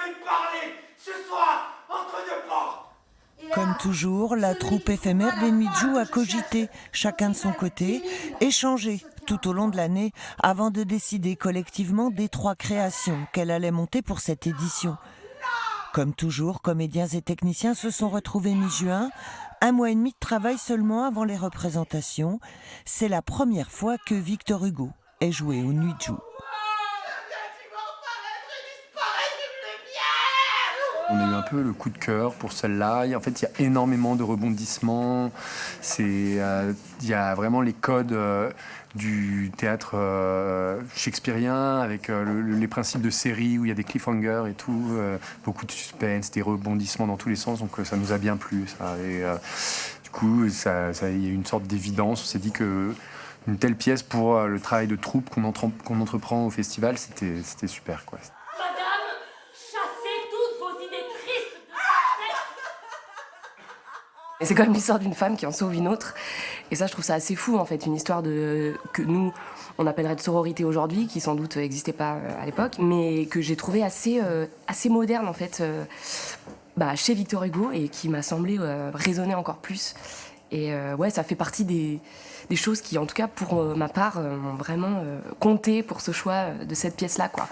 lui parler ce soir entre deux portes. Comme toujours, la troupe éphémère des Nuits de Joux a cogité, chacun de son côté, échangé tout au long de l'année, avant de décider collectivement des 3 créations qu'elle allait monter pour cette édition. Comme toujours, comédiens et techniciens se sont retrouvés mi-juin, 1 mois et demi de travail seulement avant les représentations. C'est la première fois que Victor Hugo est joué aux Nuits de Joux. On a eu un peu le coup de cœur pour celle-là. En fait, il y a énormément de rebondissements. Il y a vraiment les codes du théâtre shakespearien avec les principes de série où il y a des cliffhangers et tout. Beaucoup de suspense, des rebondissements dans tous les sens. Donc ça nous a bien plu. Ça. Et du coup, il y a eu une sorte d'évidence. On s'est dit que une telle pièce pour le travail de troupe qu'on entreprend au festival, c'était super, quoi. Et c'est quand même l'histoire d'une femme qui en sauve une autre. Et ça, je trouve ça assez fou, en fait. Une histoire que nous, on appellerait de sororité aujourd'hui, qui sans doute n'existait pas à l'époque, mais que j'ai trouvé assez moderne, en fait, chez Victor Hugo, et qui m'a semblé résonner encore plus. Et ouais, ça fait partie des choses qui, en tout cas, pour ma part, m'ont vraiment compté pour ce choix de cette pièce-là, quoi.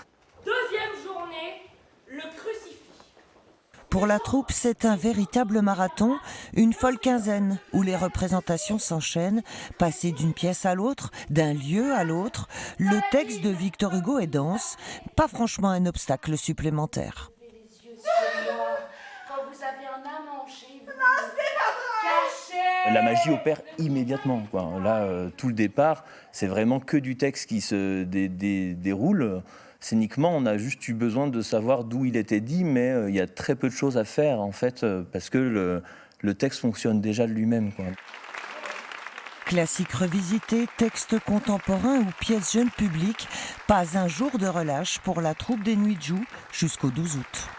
Pour la troupe, c'est un véritable marathon, une folle quinzaine, où les représentations s'enchaînent, passer d'une pièce à l'autre, d'un lieu à l'autre. Le texte de Victor Hugo est dense, pas franchement un obstacle supplémentaire. La magie opère immédiatement, quoi. Là, tout le départ, c'est vraiment que du texte qui se déroule. Scéniquement, on a juste eu besoin de savoir d'où il était dit, mais il y a très peu de choses à faire, en fait, parce que le texte fonctionne déjà de lui-même, quoi. Classique revisité, texte contemporain ou pièce jeune public, pas un jour de relâche pour la troupe des Nuits de Joux jusqu'au 12 août.